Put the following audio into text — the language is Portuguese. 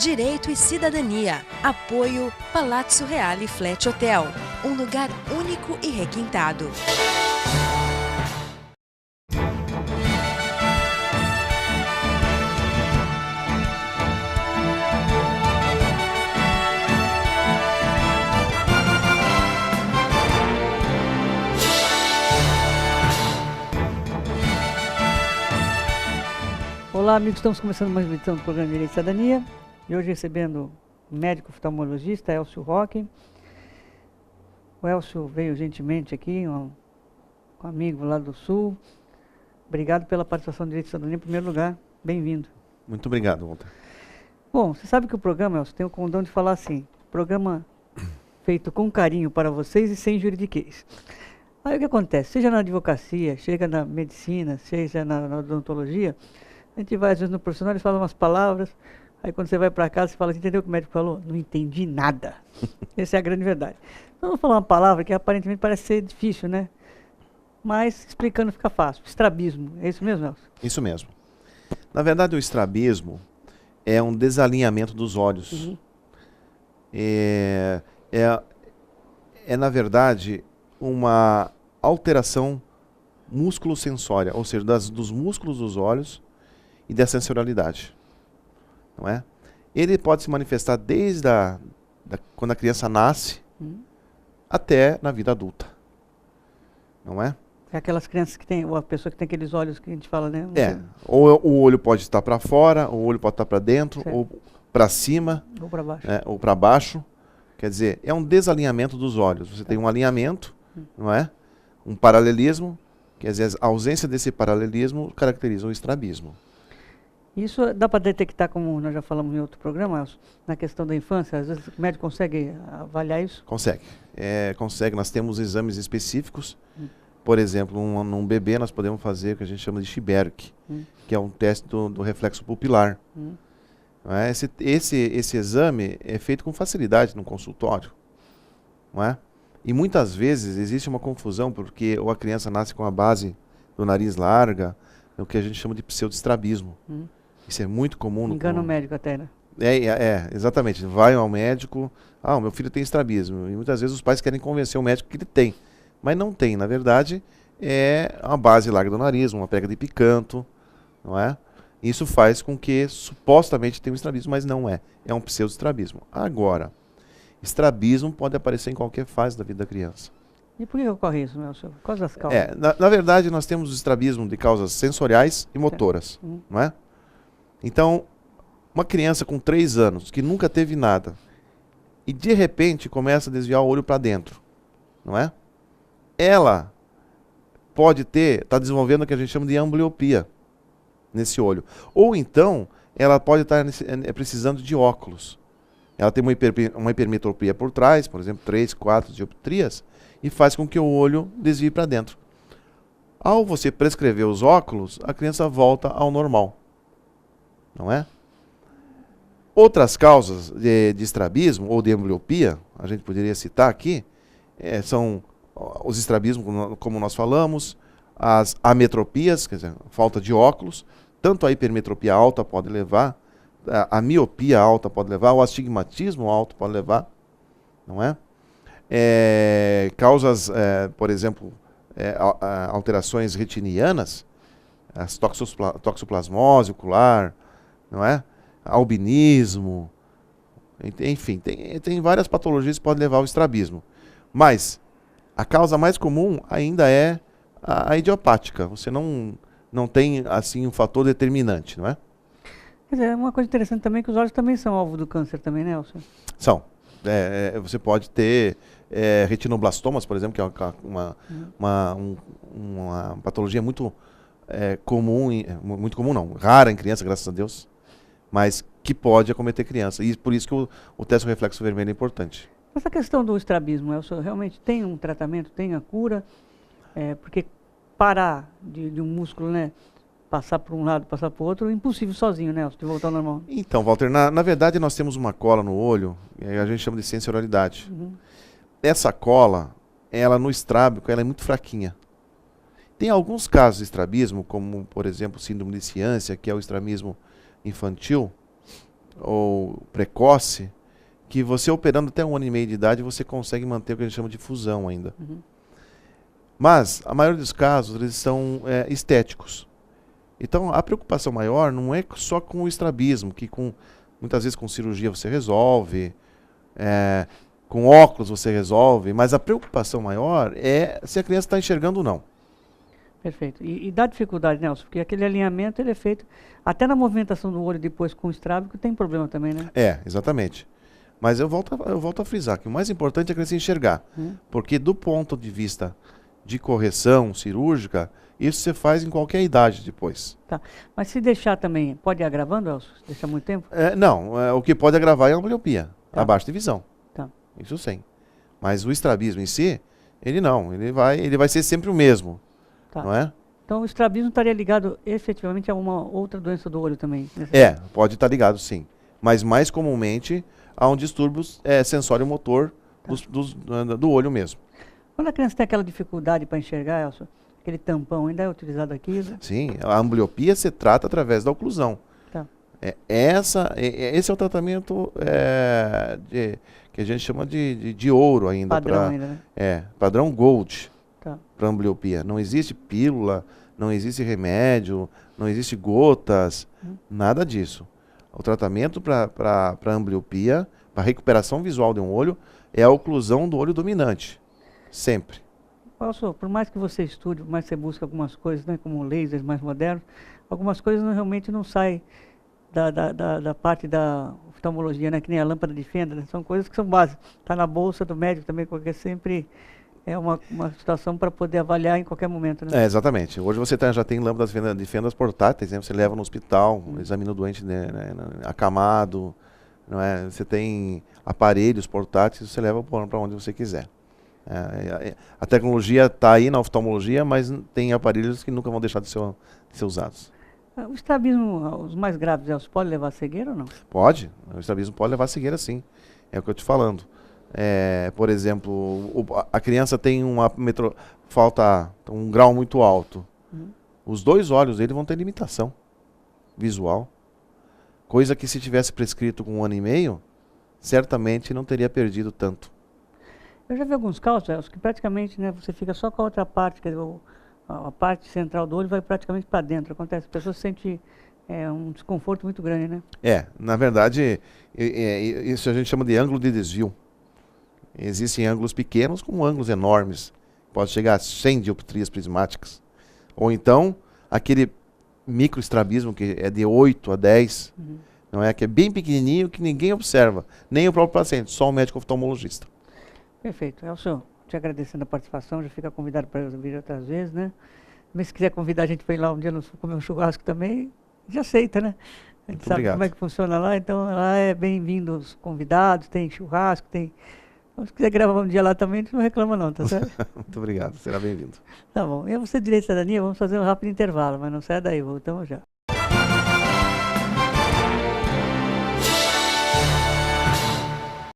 Direito e Cidadania. Apoio Palazzo Reale Flat Hotel. Um lugar único e requintado. Olá, amigos, estamos começando mais uma edição do programa Direito e Cidadania. E hoje recebendo o médico oftalmologista Elcio Roque. O Elcio veio gentilmente aqui, um amigo lá do Sul. Obrigado pela participação do Direito e Cidadania em primeiro lugar. Bem-vindo. Muito obrigado, Walter. Bom, você sabe que o programa, Elcio, tem o condão de falar assim, programa feito com carinho para vocês e sem juridiquês. Aí o que acontece? Seja na advocacia, seja na medicina, seja na odontologia, a gente vai às vezes no profissional, ele fala umas palavras, aí quando você vai para casa, você fala, entendeu o que o médico falou? Não entendi nada. Essa é a grande verdade. Então, vamos falar uma palavra que aparentemente parece ser difícil, né? Mas explicando fica fácil. Estrabismo, é isso mesmo, Elcio? Isso mesmo. Na verdade, o estrabismo é um desalinhamento dos olhos. Uhum. É, na verdade, uma alteração músculo-sensória, ou seja, dos músculos dos olhos e da sensorialidade, não é? Ele pode se manifestar desde quando a criança nasce até na vida adulta, não é? É aquelas crianças que tem, ou a pessoa que tem aqueles olhos que a gente fala, né? Ou o olho pode estar para fora, ou o olho pode estar para dentro, certo. ou para cima, Ou para baixo. ou para baixo. Quer dizer, é um desalinhamento dos olhos. Você tem um alinhamento, não é? Um paralelismo, quer dizer, a ausência desse paralelismo caracteriza o estrabismo. Isso dá para detectar, como nós já falamos em outro programa, Elcio, na questão da infância, às vezes o médico consegue avaliar isso? Consegue. Consegue. Nós temos exames específicos. Por exemplo, num bebê nós podemos fazer o que a gente chama de Schibert, que é um teste do reflexo pupilar. Não é? Esse exame é feito com facilidade no consultório. Não é? E muitas vezes existe uma confusão, porque ou a criança nasce com a base do nariz larga, o que a gente chama de pseudoestrabismo. Isso é muito comum. Engana o médico até, né? Exatamente. Vai ao médico, o meu filho tem estrabismo. E muitas vezes os pais querem convencer o médico que ele tem. Mas não tem, na verdade, é uma base larga do nariz, uma pega de picanto, não é? Isso faz com que supostamente tenha um estrabismo, mas não é. É um pseudoestrabismo. Agora, estrabismo pode aparecer em qualquer fase da vida da criança. E por que ocorre isso, Nelson? Quais as causas? Na verdade, nós temos o estrabismo de causas sensoriais e motoras, não é? Então, uma criança com 3 anos, que nunca teve nada, e de repente começa a desviar o olho para dentro, não é? Ela pode estar desenvolvendo o que a gente chama de ambliopia nesse olho. Ou então, ela pode estar precisando de óculos. Ela tem uma hipermetropia por trás, por exemplo, 3, 4 dioptrias, e faz com que o olho desvie para dentro. Ao você prescrever os óculos, a criança volta ao normal. Não é? Outras causas de estrabismo ou de ambliopia, a gente poderia citar aqui, são os estrabismos, como nós falamos, as ametropias, quer dizer, falta de óculos, tanto a hipermetropia alta pode levar, a miopia alta pode levar, o astigmatismo alto pode levar, não é? Causas, por exemplo, alterações retinianas, as toxoplasmose ocular, não é? Albinismo, enfim, tem várias patologias que podem levar ao estrabismo. Mas a causa mais comum ainda é a idiopática. Você não tem assim um fator determinante, não é? Quer dizer, uma coisa interessante também é que os olhos também são alvo do câncer também, né, Elcio? São. Você pode ter retinoblastomas, por exemplo, que é uma patologia muito comum, muito comum não, rara em criança, graças a Deus, mas que pode acometer criança. E por isso que o teste do reflexo vermelho é importante. Essa questão do estrabismo, Elcio, realmente tem um tratamento, tem a cura? Porque parar de um músculo, né, passar por um lado, passar por outro, é impossível sozinho, né, Elcio, de voltar ao normal. Então, Walter, na verdade nós temos uma cola no olho, a gente chama de sensorialidade. Essa cola, ela no estrábico, ela é muito fraquinha. Tem alguns casos de estrabismo, como, por exemplo, síndrome de Ciância, que é o estrabismo infantil, ou precoce, que você operando até 1 ano e meio de idade, você consegue manter o que a gente chama de fusão ainda. Mas, a maioria dos casos, eles são estéticos. Então, a preocupação maior não é só com o estrabismo, que muitas vezes com cirurgia você resolve, com óculos você resolve, mas a preocupação maior é se a criança está enxergando ou não. Perfeito. E dá dificuldade, Nelson, porque aquele alinhamento ele é feito, até na movimentação do olho depois com o estrábico tem problema também, né? Exatamente. Mas eu volto a frisar que o mais importante é a criança enxergar, porque do ponto de vista de correção cirúrgica, isso você faz em qualquer idade depois. Tá. Mas se deixar também, pode ir agravando, Elcio? Se deixar muito tempo? Não, o que pode agravar é a ambbliopia, Tá. a baixa de visão. Tá. Isso sim. Mas o estrabismo em si, ele não, ele vai ser sempre o mesmo, Tá. não é? Então o estrabismo estaria ligado efetivamente a uma outra doença do olho também? Pode estar ligado sim. Mas mais comumente a um distúrbio sensório-motor do olho mesmo. Quando a criança tem aquela dificuldade para enxergar, Elcio, aquele tampão ainda é utilizado aqui? Sim, a ambbliopia se trata através da oclusão. Tá. Esse é o tratamento que a gente chama de ouro ainda. Padrão ainda, né? Padrão Gold Tá. para ambbliopia. Não existe pílula, não existe remédio, não existe gotas, nada disso. O tratamento para ambbliopia, para recuperação visual de um olho, é a oclusão do olho dominante. Sempre. Elcio, por mais que você estude, por mais que você busque algumas coisas, né, como lasers mais modernos, algumas coisas realmente não saem da parte da oftalmologia, né, que nem a lâmpada de fenda, né, são coisas que são básicas. Está na bolsa do médico também, porque sempre é uma situação para poder avaliar em qualquer momento, né? Exatamente. Hoje você já tem lâmpadas de fendas portáteis, né? Você leva no hospital, examina o doente, né, acamado, não é? Você tem aparelhos portáteis, você leva para onde você quiser. A tecnologia está aí na oftalmologia, mas tem aparelhos que nunca vão deixar de ser usados. O estrabismo, os mais graves, Elcio, pode levar a cegueira ou não? Pode. O estrabismo pode levar a cegueira, sim. É o que eu estou falando. Por exemplo, a criança tem falta um grau muito alto. Os 2 olhos dele vão ter limitação visual. Coisa que se tivesse prescrito com 1 ano e meio, certamente não teria perdido tanto. Eu já vi alguns casos, Elcio, que praticamente, né, você fica só com a outra parte, quer dizer, a parte central do olho vai praticamente para dentro. Acontece, a pessoa sente um desconforto muito grande, né? Na verdade, isso a gente chama de ângulo de desvio. Existem ângulos pequenos como ângulos enormes. Pode chegar a 100 dioptrias prismáticas. Ou então, aquele microestrabismo que é de 8 a 10, não é? Que é bem pequenininho, que ninguém observa. Nem o próprio paciente, só o médico oftalmologista. Perfeito. Elcio, te agradecendo a participação, já fica convidado para vir outras vezes, né? Mas se quiser convidar a gente para ir lá um dia comer um churrasco também, já aceita, né? A gente sabe como é que funciona lá, então lá é bem-vindo os convidados, tem churrasco, tem... Então, se quiser gravar um dia lá também, a gente não reclama não, tá certo? Muito obrigado, será bem-vindo. Tá bom. E você, Direito e Cidadania, vamos fazer um rápido intervalo, mas não sai daí, voltamos já.